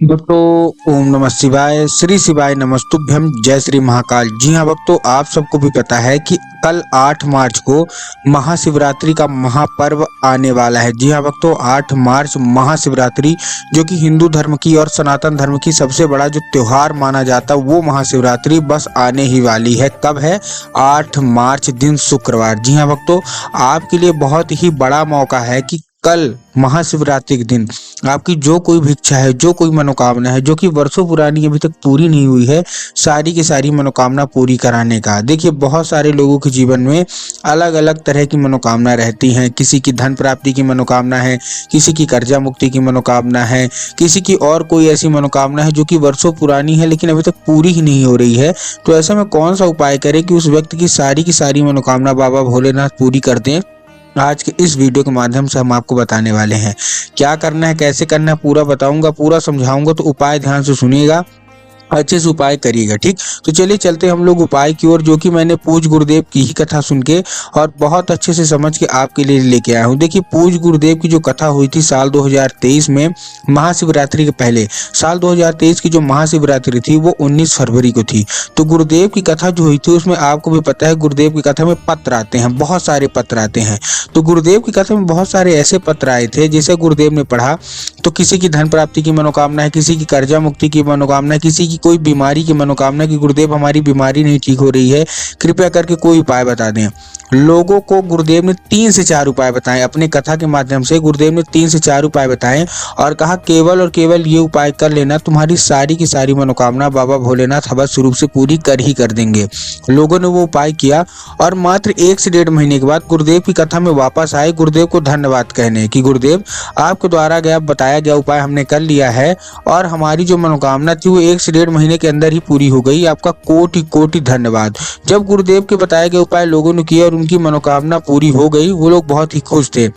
दोस्तों ओम नमः शिवाय, श्री शिवाय नमस्तुभ्यम, जय श्री महाकाल। जी हाँ भक्तों, आप सबको भी पता है कि कल 8 मार्च को महाशिवरात्रि का महापर्व आने वाला है। जी हाँ भक्तों, 8 मार्च महाशिवरात्रि, जो कि हिंदू धर्म की और सनातन धर्म की सबसे बड़ा जो त्योहार माना जाता है, वो महाशिवरात्रि बस आने ही वाली है। कब है? 8 मार्च दिन शुक्रवार। जी हाँ भक्तों, आपके लिए बहुत ही बड़ा मौका है कि कल महाशिवरात्रि के दिन आपकी जो कोई भी इच्छा है, जो कोई मनोकामना है, जो कि वर्षों पुरानी अभी तक पूरी नहीं हुई है, सारी की सारी मनोकामना पूरी कराने का। देखिए, बहुत सारे लोगों के जीवन में अलग अलग तरह की मनोकामना रहती हैं। किसी की धन प्राप्ति की मनोकामना है, किसी की कर्जा मुक्ति की मनोकामना है, किसी की और कोई ऐसी मनोकामना है जो कि वर्षों पुरानी है लेकिन अभी तक पूरी ही नहीं हो रही है। तो ऐसे में कौन सा उपाय करें कि उस व्यक्ति की सारी मनोकामना बाबा भोलेनाथ पूरी कर दें? आज के इस वीडियो के माध्यम से हम आपको बताने वाले हैं। क्या करना है, कैसे करना है, पूरा बताऊंगा, पूरा समझाऊंगा। तो उपाय ध्यान से सुनिएगा, अच्छे से उपाय करिएगा। ठीक, तो चलिए चलते हम लोग उपाय की ओर, जो कि मैंने पूज्य गुरुदेव की ही कथा सुन के और बहुत अच्छे से समझ के आपके लिए लेके आया हूँ। देखिए, पूज्य गुरुदेव की जो कथा हुई थी साल 2023 में, महाशिवरात्रि के पहले। साल 2023 की जो महाशिवरात्रि थी वो 19 फरवरी को थी। तो गुरुदेव की कथा जो हुई थी उसमें आपको भी पता है, गुरुदेव की कथा में पत्र आते हैं, बहुत सारे पत्र आते हैं। तो गुरुदेव की कथा में बहुत सारे ऐसे पत्र आए थे, जैसे गुरुदेव ने पढ़ा तो किसी की धन प्राप्ति की मनोकामना है, किसी की कर्जा मुक्ति की मनोकामना है, किसी की कोई बीमारी की मनोकामना कि गुरुदेव हमारी बीमारी नहीं ठीक हो रही है, कृपया करके कोई उपाय बता दें। लोगों को गुरुदेव ने 3 से 4 उपाय बताए। अपनी कथा के माध्यम से गुरुदेव ने 3 से 4 उपाय बताए और कहा केवल और केवल ये उपाय कर लेना, तुम्हारी सारी की सारी मनोकामना बाबा भोलेनाथ अवश्य रूप से पूरी कर देंगे। लोगों ने वो उपाय किया और मात्र 1 से 1.5 महीने के बाद गुरुदेव की कथा में वापस आए, गुरुदेव को धन्यवाद कहने कि गुरुदेव, आपके द्वारा बताया गया उपाय हमने कर लिया है और हमारी जो मनोकामना थी वो 1 से 1.5 महीने के अंदर ही पूरी हो गई। आपका कोटि कोटि धन्यवाद। जब गुरुदेव के बताए गए उपाय लोगों ने किए और उनकी मनोकामना पूरी हो गई, वो लोग बहुत ही खुश थे।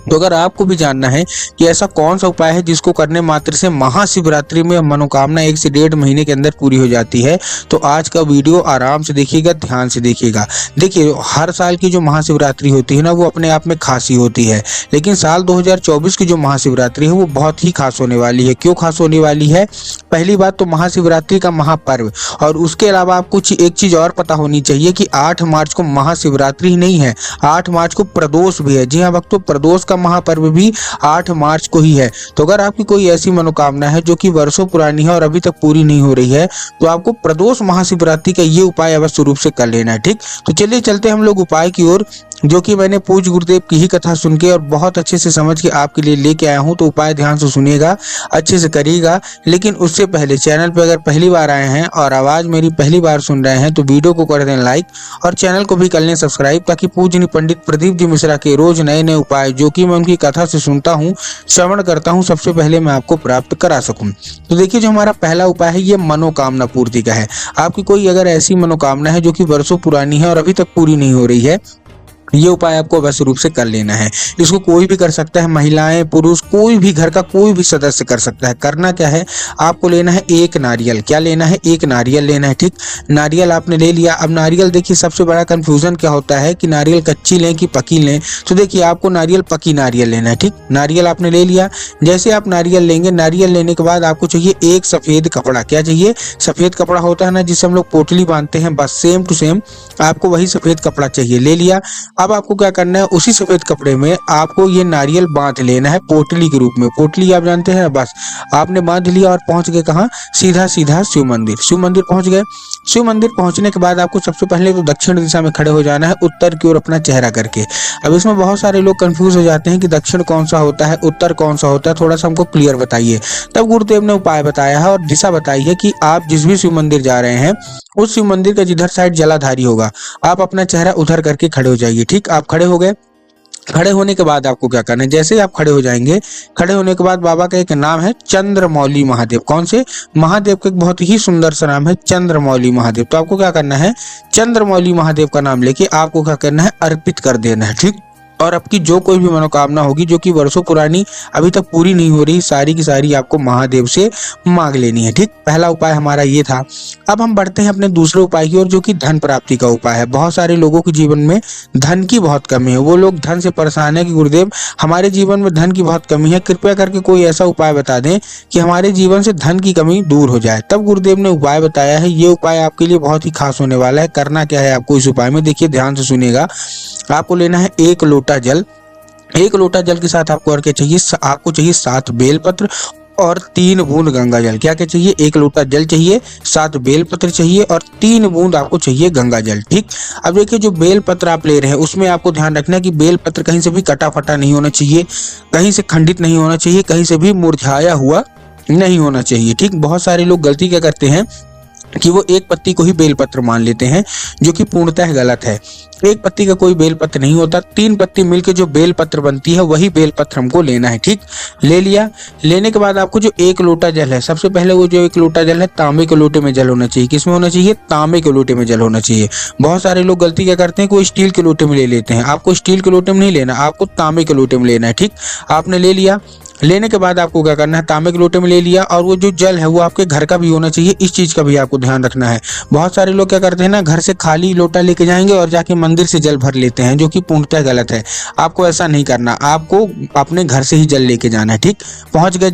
तो अगर आपको भी जानना है कि ऐसा कौन सा उपाय है जिसको करने मात्र से महाशिवरात्रि में मनोकामना 1 से 1.5 महीने के अंदर पूरी हो जाती है, तो आज का वीडियो आराम से देखिएगा, ध्यान से देखिएगा। देखिए, हर साल की जो महाशिवरात्रि होती है ना, वो अपने आप में खास ही होती है, लेकिन साल 2024 की जो महाशिवरात्रि है वो बहुत ही खास होने वाली है। क्यों खास होने वाली है? पहली बात तो महाशिवरात्रि का महापर्व, और उसके अलावा आपको एक चीज और पता होनी चाहिए कि 8 मार्च को महाशिवरात्रि ही नहीं है, 8 मार्च को प्रदोष भी है। जी हाँ भक्तों, प्रदोष का महापर्व भी 8 मार्च को ही है। तो अगर आपकी कोई ऐसी मनोकामना है जो कि वर्षों पुरानी है और अभी तक पूरी नहीं हो रही है, तो आपको प्रदोष महाशिवरात्रि का ये उपाय अवश्य रूप से कर लेना है। ठीक, तो चलिए चलते हम लोग उपाय की ओर, जो कि मैंने पूज्य गुरुदेव की ही कथा सुन के और बहुत अच्छे से समझ के आपके लिए लेके आया हूं। तो उपाय ध्यान से सुनिएगा, अच्छे से करिएगा। लेकिन उससे पहले चैनल पर अगर पहली बार आए हैं और आवाज मेरी पहली बार सुन रहे हैं, तो वीडियो को कर दें लाइक और चैनल को भी कर लें सब्सक्राइब, ताकि पूज्य पंडित प्रदीप जी मिश्रा के रोज नए नए उपाय, जो कि मैं उनकी कथा से सुनता हूँ, श्रवण करता हूँ, सबसे पहले मैं आपको प्राप्त करा सकूं। तो देखिए, जो हमारा पहला उपाय है ये मनोकामना पूर्ति का है। आपकी कोई अगर ऐसी मनोकामना है जो कि वर्षों पुरानी है और अभी तक पूरी नहीं हो रही है, ये उपाय आपको अवश्य रूप से कर लेना है। इसको कोई भी कर सकता है, महिलाएं पुरुष, कोई भी घर का कोई भी सदस्य कर सकता है। करना क्या है, आपको लेना है 1 नारियल। क्या लेना है? 1 नारियल लेना है। ठीक, नारियल आपने ले लिया। अब नारियल, देखिए सबसे बड़ा कंफ्यूजन क्या होता है कि नारियल कच्ची लें कि पकी लें। तो देखिए, आपको नारियल पकी नारियल लेना है। ठीक, नारियल आपने ले लिया। जैसे आप नारियल लेंगे, नारियल लेने के बाद आपको चाहिए एक सफेद कपड़ा। क्या चाहिए? सफेद कपड़ा होता है ना जिससे हम लोग पोटली बांधते हैं, बस सेम टू सेम आपको वही सफेद कपड़ा चाहिए। ले लिया। अब आपको क्या करना है, उसी सफेद कपड़े में आपको ये नारियल बांध लेना है पोटली के रूप में। पोटली आप जानते हैं, बस आपने बांध लिया और पहुंच गए कहाँ? सीधा सीधा शिव मंदिर। शिव मंदिर पहुंच गए। शिव मंदिर पहुंचने के बाद आपको सबसे पहले तो दक्षिण दिशा में खड़े हो जाना है, उत्तर की ओर अपना चेहरा करके। अब इसमें बहुत सारे लोग कंफ्यूज हो जाते हैं कि दक्षिण कौन सा होता है, उत्तर कौन सा होता है, थोड़ा सा हमको क्लियर बताइए। तब गुरुदेव ने उपाय बताया है और दिशा बताई है कि आप जिस भी शिव मंदिर जा रहे हैं, उस शिव मंदिर का जिधर साइड जलाधारी होगा, आप अपना चेहरा उधर करके खड़े हो जाइए। ठीक, आप खड़े हो गए। खड़े होने के बाद आपको क्या करना है, जैसे ही आप खड़े हो जाएंगे, खड़े होने के बाद बाबा का एक नाम है चंद्रमौली महादेव। कौन से? महादेव का एक बहुत ही सुंदर सा नाम है चंद्रमौली महादेव। तो आपको क्या करना है, चंद्रमौली महादेव का नाम लेके आपको क्या करना है, अर्पित कर देना है। ठीक, और आपकी जो कोई भी मनोकामना होगी जो कि वर्षों पुरानी अभी तक पूरी नहीं हो रही, सारी की सारी आपको महादेव से मांग लेनी है। ठीक, पहला उपाय हमारा ये था। अब हम बढ़ते हैं अपने दूसरे उपाय की ओर, जो कि धन प्राप्ति का उपाय है। बहुत सारे लोगों के जीवन में धन की बहुत कमी है, वो लोग धन से परेशान है कि गुरुदेव हमारे जीवन में धन की बहुत कमी है, कृपया करके कोई ऐसा उपाय बता दें कि हमारे जीवन से धन की कमी दूर हो जाए। तब गुरुदेव ने उपाय बताया है। ये उपाय आपके लिए बहुत ही खास होने वाला है। करना क्या है आपको इस उपाय में, देखिए ध्यान से सुनिएगा। आपको लेना है 1 लोटा जल। 1 लोटा जल के साथ आपको और क्या चाहिए, आपको चाहिए 7 बेलपत्र और 3 बूंद गंगा जल। क्या क्या चाहिए, 1 लोटा जल चाहिए, 7 बेलपत्र चाहिए और 3 बूंद आपको चाहिए गंगा जल। ठीक, अब देखिए जो बेलपत्र आप ले रहे हैं उसमें आपको ध्यान रखना है कि बेलपत्र कहीं से भी कटा फटा नहीं होना चाहिए, कहीं से खंडित नहीं होना चाहिए, कहीं से भी मुरझाया हुआ नहीं होना चाहिए। ठीक, बहुत सारे लोग गलती क्या करते हैं कि वो एक पत्ती को ही बेलपत्र मान लेते हैं, जो कि पूर्णतः गलत है। एक पत्ती का कोई बेलपत्र नहीं होता, 3 पत्ती मिलकर जो बेलपत्र बनती है वही बेलपत्र हमको लेना है। ठीक, ले लिया। लेने के बाद आपको जो 1 लोटा जल है, सबसे पहले वो जो 1 लोटा जल है तांबे के लोटे में जल होना चाहिए। किसमें होना चाहिए, तांबे के लोटे में जल होना चाहिए। बहुत सारे लोग गलती क्या करते हैं कि वो स्टील के लोटे में ले लेते हैं। आपको स्टील के लोटे में नहीं लेना, आपको तांबे के लोटे में लेना है। ठीक, आपने ले लिया। लेने के बाद आपको क्या करना है, तांबे के लोटे में ले लिया और वो जो जल है वो आपके घर का भी होना चाहिए। इस चीज का भी आपको ध्यान रखना है। बहुत सारे लोग क्या करते हैं ना, घर से खाली लोटा लेके जाएंगे और जाके मंदिर से जल भर लेते हैं, जो कि पूर्णतः गलत है। आपको ऐसा नहीं करना, आपको अपने घर से ही जल लेके जाना है। ठीक, पहुंच गए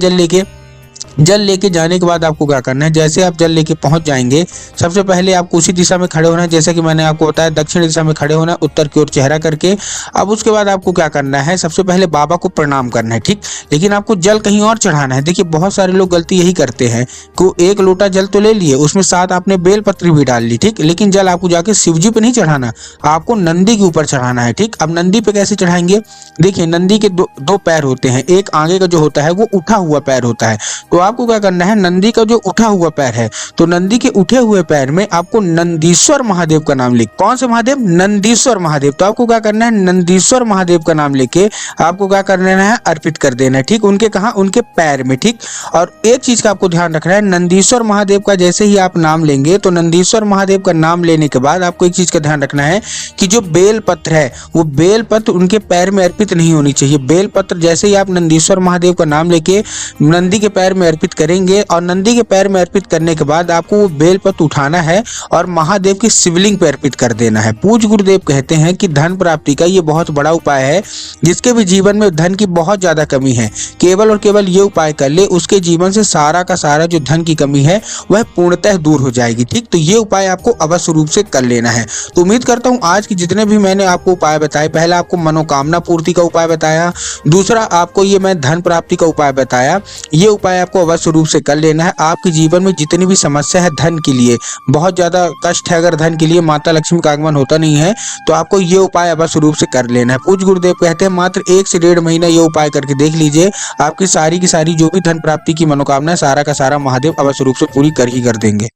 जल लेके जाने के बाद आपको क्या करना है, जैसे आप जल लेके पहुंच जाएंगे, सबसे पहले आपको उसी दिशा में खड़े होना है, जैसा कि मैंने आपको बताया दक्षिण दिशा में खड़े होना है, उत्तर की ओर चेहरा करके। अब उसके बाद आपको क्या करना है, सबसे पहले बाबा को प्रणाम करना है। ठीक, लेकिन आपको जल कहीं और चढ़ाना है। देखिए बहुत सारे लोग गलती यही करते हैं कि 1 लोटा जल तो ले लिए, उसमें 7 आपने बेलपत्री भी डाल ली। ठीक, लेकिन जल आपको जाके शिव जी पे नहीं चढ़ाना, आपको नंदी के ऊपर चढ़ाना है। ठीक, अब नंदी पे कैसे चढ़ाएंगे, देखिए नंदी के दो पैर होते हैं, एक आगे का जो होता है वो उठा हुआ पैर होता है। तो आपको क्या करना है, नंदी का जो उठा हुआ पैर है, तो नंदी के उठे हुए पैर में आपको नंदीश्वर महादेव का नाम लिख, कौन से महादेव, नंदीश्वर महादेव। तो आपको क्या करना है, नंदीश्वर महादेव का नाम लेके आपको क्या कर देना है, अर्पित कर देना है। ठीक, उनके कहा, उनके पैर में। ठीक, और एक चीज का आपको ध्यान रखना है, नंदीश्वर महादेव का जैसे ही आप नाम लेंगे, तो नंदीश्वर महादेव का नाम लेने के बाद आपको एक चीज का ध्यान रखना है कि जो बेलपत्र है वो बेलपत्र उनके पैर में अर्पित नहीं होनी चाहिए। बेलपत्र जैसे ही आप नंदीश्वर महादेव का नाम लेके नंदी के पैर में अर्पित करेंगे और नंदी के पैर में अर्पित करने के बाद आपको वो बेलपत्र उठाना है और महादेव की शिवलिंग पर अर्पित कर देना है। पूज्य गुरुदेव कहते हैं कि धन प्राप्ति का ये बहुत बड़ा उपाय है। जिसके भी जीवन में धन की बहुत ज्यादा कमी है, केवल और केवल ये उपाय कर ले, उसके जीवन से सारा का सारा जो धन की कमी है वह पूर्णतः दूर हो जाएगी। ठीक, तो ये उपाय आपको अवश्य रूप से कर लेना है। तो उम्मीद करता हूँ आज की जितने भी मैंने आपको उपाय बताए, पहला आपको मनोकामना पूर्ति का उपाय बताया, दूसरा आपको ये मैं धन प्राप्ति का उपाय बताया, ये उपाय आपको अवश्य रूप से कर लेना है। आपके जीवन में जितनी भी समस्या है धन के लिए, बहुत ज्यादा कष्ट है अगर धन के लिए, माता लक्ष्मी का आगमन होता नहीं है, तो आपको ये उपाय अवश्य रूप से कर लेना है। पूज्य गुरुदेव कहते हैं मात्र 1 से 1.5 महीना ये उपाय करके देख लीजिए, आपकी सारी की सारी जो भी धन प्राप्ति की मनोकामना है सारा का सारा महादेव अवश्य रूप से पूरी कर ही कर देंगे।